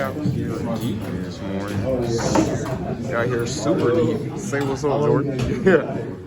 got deep this morning. Got here super deep. Say what's up, Jordan.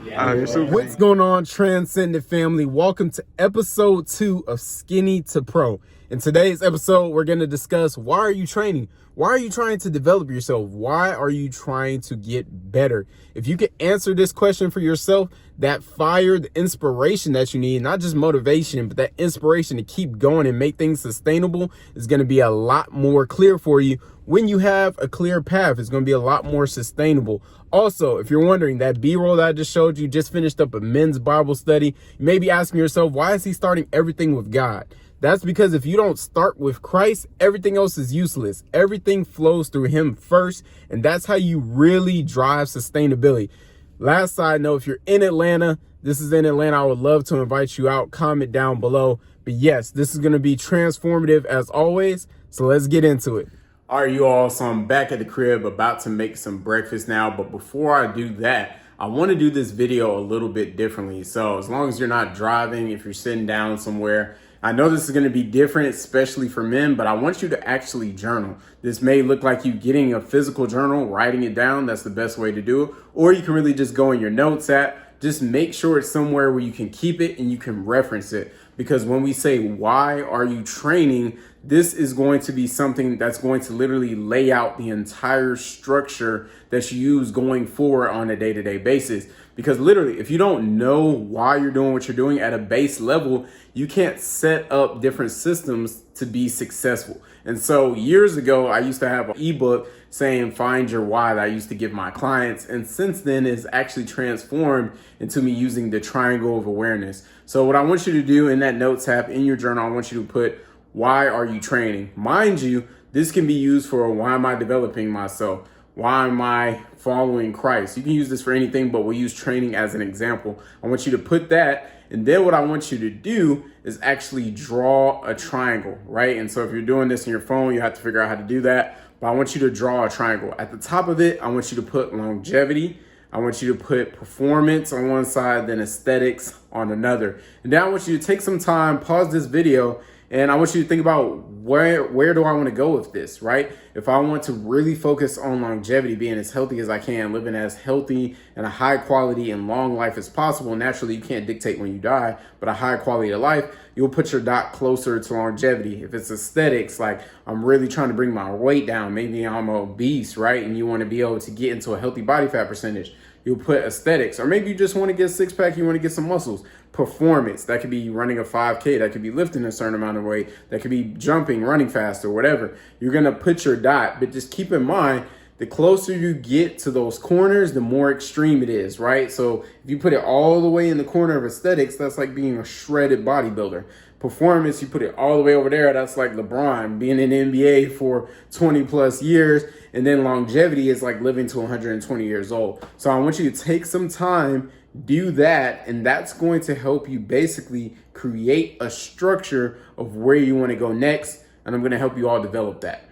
You're super What's deep. going on, Transcendent Family? Welcome to episode 2 of Skinny to Pro. In today's episode, we're going to discuss, why are you training? Why are you trying to develop yourself? Why are you trying to get better? If you can answer this question for yourself, that fire, the inspiration that you need, not just motivation, but that inspiration to keep going and make things sustainable is going to be a lot more clear for you. When you have a clear path, it's going to be a lot more sustainable. Also, if you're wondering, that B-roll that I just showed you just finished up a men's Bible study. You may be asking yourself, why is he starting everything with God? That's because if you don't start with Christ, everything else is useless. Everything flows through him first, and that's how you really drive sustainability. Last side note, if you're in Atlanta, this is in Atlanta, I would love to invite you out. Comment down below. But yes, this is going to be transformative as always, so let's get into it. All right, you all, so I'm back at the crib about to make some breakfast now, but before I do that, I want to do this video a little bit differently. So as long as you're not driving, if you're sitting down somewhere, I know this is going to be different, especially for men, but I want you to actually journal. This may look like you getting a physical journal, writing it down. That's the best way to do it. Or you can really just go in your notes app. Just make sure it's somewhere where you can keep it and you can reference it. Because when we say, why are you training? This is going to be something that's going to literally lay out the entire structure that you use going forward on a day-to-day basis. Because literally, if you don't know why you're doing what you're doing at a base level, you can't set up different systems to be successful. And so years ago, I used to have an ebook saying, find your why, that I used to give my clients. And since then, it's actually transformed into me using the triangle of awareness. So what I want you to do in that notes app, in your journal, I want you to put, why are you training? Mind you, this can be used for, why am I developing myself? Why am I following Christ? You can use this for anything, but we'll use training as an example. I want you to put that. And then what I want you to do is actually draw a triangle, right? And so if you're doing this on your phone, you have to figure out how to do that. But I want you to draw a triangle. At the top of it, I want you to put longevity. I want you to put performance on one side, then aesthetics on another. And then I want you to take some time, pause this video, and I want you to think about where do I want to go with this, right? If I want to really focus on longevity, being as healthy as I can, living as healthy and a high quality and long life as possible. Naturally, you can't dictate when you die, but a high quality of life, you'll put your dot closer to longevity. If it's aesthetics, like I'm really trying to bring my weight down, maybe I'm obese, right? And you want to be able to get into a healthy body fat percentage, you'll put aesthetics. Or maybe you just want to get a six pack, you want to get some muscles. Performance, that could be running a 5K, that could be lifting a certain amount of weight, that could be jumping, running fast, or whatever. You're gonna put your dot, but just keep in mind, the closer you get to those corners, the more extreme it is, right? So if you put it all the way in the corner of aesthetics, that's like being a shredded bodybuilder. Performance, you put it all the way over there, that's like LeBron being in the NBA for 20 plus years. And then longevity is like living to 120 years old. So I want you to take some time, do that, and that's going to help you basically create a structure of where you want to go next. And I'm going to help you all develop that.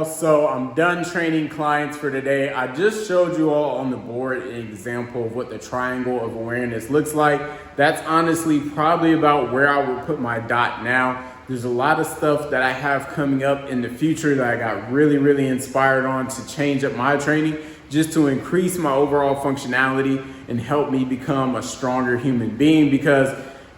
So I'm done training clients for today. I just showed you all on the board an example of what the triangle of awareness looks like. That's honestly probably about where I would put my dot now. There's a lot of stuff that I have coming up in the future that I got really inspired on to change up my training, just to increase my overall functionality and help me become a stronger human being. Because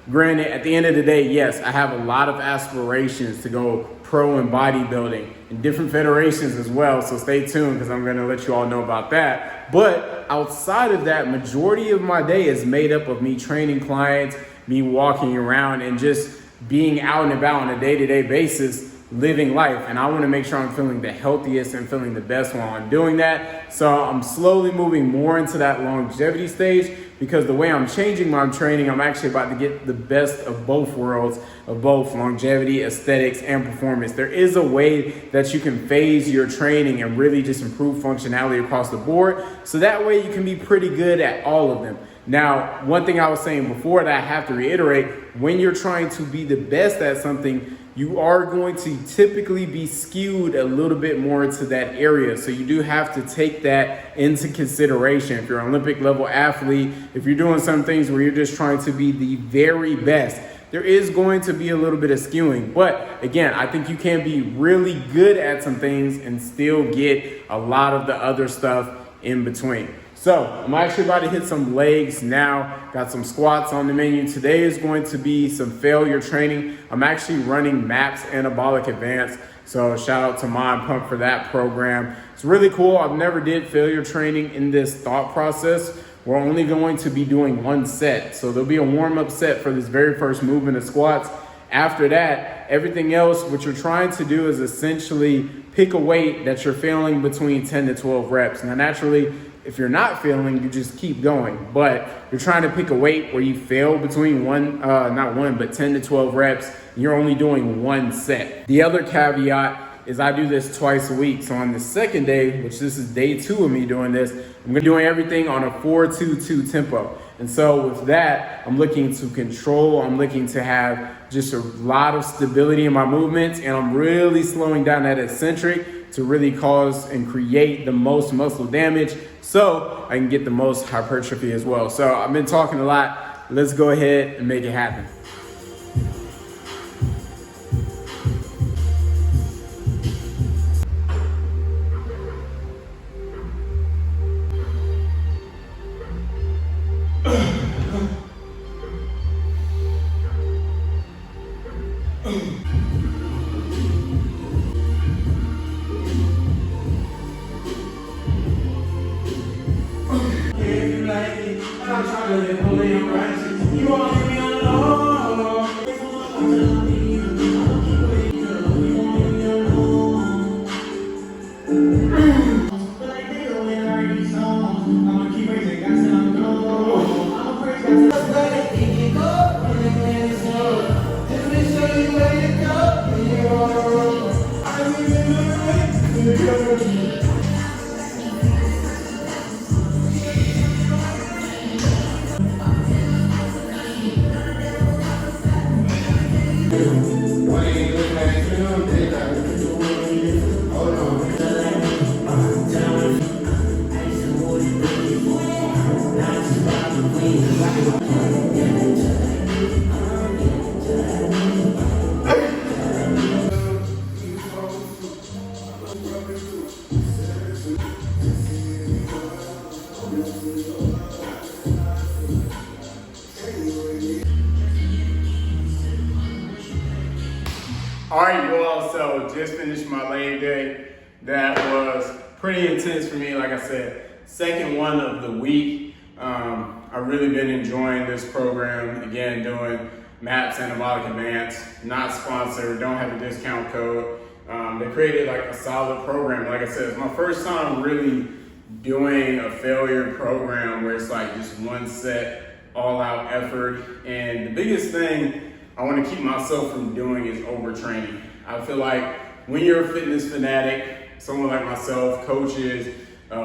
granted, at the end of the day, yes, I have a lot of aspirations to go pro in bodybuilding and different federations as well. So stay tuned, because I'm going to let you all know about that. But outside of that, majority of my day is made up of me training clients, me walking around, and just being out and about on a day-to-day basis, living life. And I want to make sure I'm feeling the healthiest and feeling the best while I'm doing that. that. So I'm slowly moving more into that longevity stage, because the way I'm changing my training, I'm actually about to get the best of both worlds, of both longevity, aesthetics, and performance. There is a way that you can phase your training and really just improve functionality across the board. So that way you can be pretty good at all of them. Now, one thing I was saying before that I have to reiterate, when you're trying to be the best at something, you are going to typically be skewed a little bit more to that area. So you do have to take that into consideration. If you're an Olympic level athlete, if you're doing some things where you're just trying to be the very best, there is going to be a little bit of skewing. But again, I think you can be really good at some things and still get a lot of the other stuff in between. So I'm actually about to hit some legs now. Got some squats on the menu. Today is going to be some failure training. I'm actually running MAPS Anabolic Advanced. So shout out to Mind Pump for that program. It's really cool. I've never did failure training in this thought process. We're only going to be doing one set. So there'll be a warm-up set for this very first movement of squats. After that, everything else, what you're trying to do is essentially pick a weight that you're failing between 10 to 12 reps. Now, naturally, if you're not failing, you just keep going. But you're trying to pick a weight where you fail between 10 to 12 reps. And you're only doing one set. The other caveat is I do this twice a week. So on the second day, which this is day 2 of me doing this, I'm gonna be doing everything on a 4-2-2 tempo. And so with that, I'm looking to control, I'm looking to have just a lot of stability in my movements, and I'm really slowing down that eccentric to really cause and create the most muscle damage so I can get the most hypertrophy as well. So I've been talking a lot. Let's go ahead and make it happen. All right, you all, so just finished my leg day. That was pretty intense for me. Like I said, second one of the week. I've really been enjoying this program. Again, doing MAPS Anabolic Advanced, not sponsored, don't have a discount code. They created like a solid program. Like I said, it's my first time really doing a failure program where it's like just one set, all out effort. And the biggest thing I want to keep myself from doing is overtraining. I feel like when you're a fitness fanatic, someone like myself, coaches,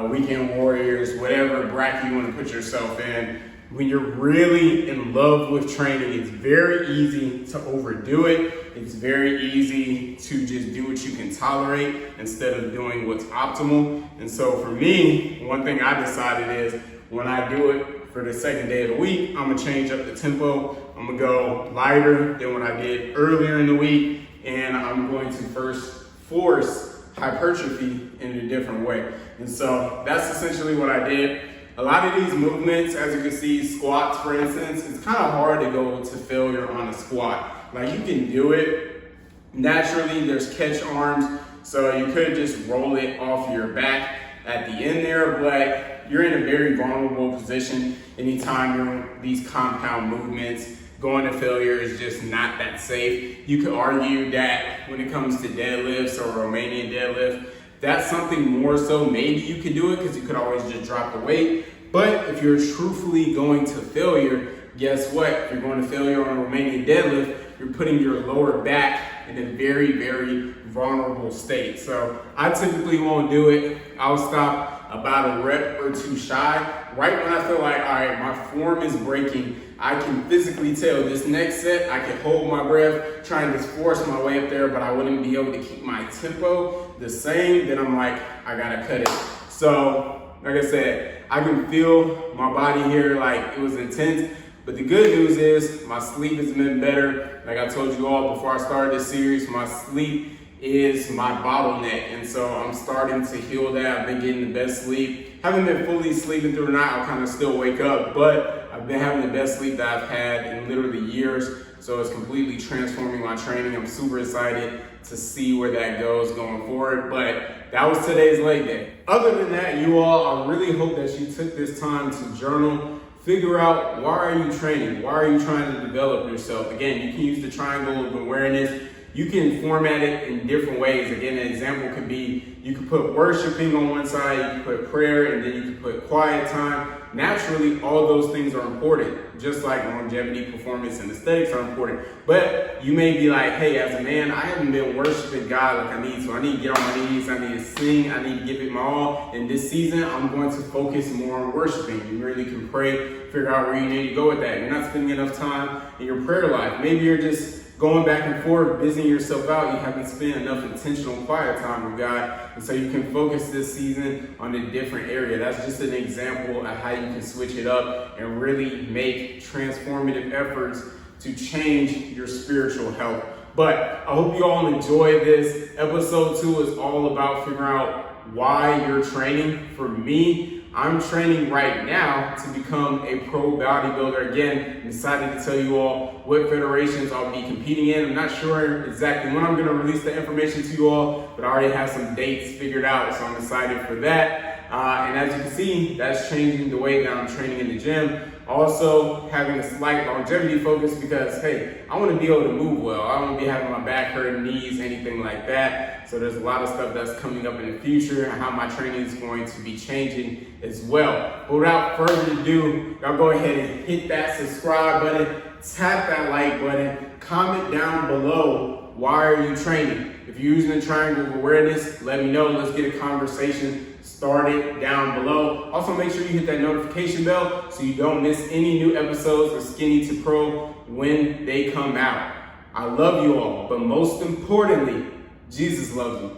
weekend warriors, whatever bracket you want to put yourself in, when you're really in love with training, it's very easy to overdo it. It's very easy to just do what you can tolerate instead of doing what's optimal. And so for me, one thing I decided is when I do it for the second day of the week, I'm gonna change up the tempo. I'm gonna go lighter than what I did earlier in the week. And I'm going to first force hypertrophy in a different way. And so that's essentially what I did. A lot of these movements, as you can see, squats for instance, it's kind of hard to go to failure on a squat. Like you can do it naturally, there's catch arms, so you could just roll it off your back at the end there, but you're in a very vulnerable position anytime you're in these compound movements. Going to failure is just not that safe. You could argue that when it comes to deadlifts or Romanian deadlift, that's something more so, maybe you can do it because you could always just drop the weight. But if you're truthfully going to failure, guess what? If you're going to failure on a Romanian deadlift, you're putting your lower back in a very, very vulnerable state. So I typically won't do it. I'll stop about a rep or two shy. Right when I feel like, all right, my form is breaking, I can physically tell this next set, I can hold my breath, try and just force my way up there, but I wouldn't be able to keep my tempo the same, then I'm like, I gotta cut it. So, like I said, I can feel my body here, like it was intense. But the good news is my sleep has been better. Like I told you all before I started this series, my sleep is my bottleneck. And so I'm starting to heal that. I've been getting the best sleep. Haven't been fully sleeping through the night. I'll kind of still wake up, but I've been having the best sleep that I've had in literally years. So it's completely transforming my training. I'm super excited to see where that goes going forward. But that was today's leg day. Other than that, you all, I really hope that you took this time to journal. Figure out, why are you training? Why are you trying to develop yourself? Again, you can use the triangle of awareness. You can format it in different ways. Again, an example could be, you could put worshiping on one side, you could put prayer, and then you could put quiet time. Naturally, all those things are important, just like longevity, performance, and aesthetics are important. But you may be like, hey, as a man, I haven't been worshiping God like I need to. I need to get on my knees, I need to sing, I need to give it my all. And this season, I'm going to focus more on worshiping. You really can pray, figure out where you need to go with that. You're not spending enough time in your prayer life. Maybe you're just going back and forth, busying yourself out. You haven't spent enough intentional quiet time with God. And so you can focus this season on a different area. That's just an example of how you can switch it up and really make transformative efforts to change your spiritual health. But I hope you all enjoyed this. Episode 2 is all about figuring out why you're training. For me, I'm training right now to become a pro bodybuilder. Again, I'm excited to tell you all what federations I'll be competing in. I'm not sure exactly when I'm going to release the information to you all, but I already have some dates figured out, so I'm excited for that. And as you can see, that's changing the way that I'm training in the gym. Also having a slight longevity focus because, hey, I want to be able to move well. I don't want to be having my back hurting, knees, anything like that. So there's a lot of stuff that's coming up in the future and how my training is going to be changing as well. But without further ado, y'all go ahead and hit that subscribe button, tap that like button, comment down below, why are you training? If you're using the triangle of awareness, let me know. Let's get a conversation started down below. Also, make sure you hit that notification bell so you don't miss any new episodes of Skinny to Pro when they come out. I love you all, but most importantly, Jesus loves you.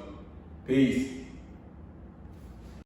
Peace.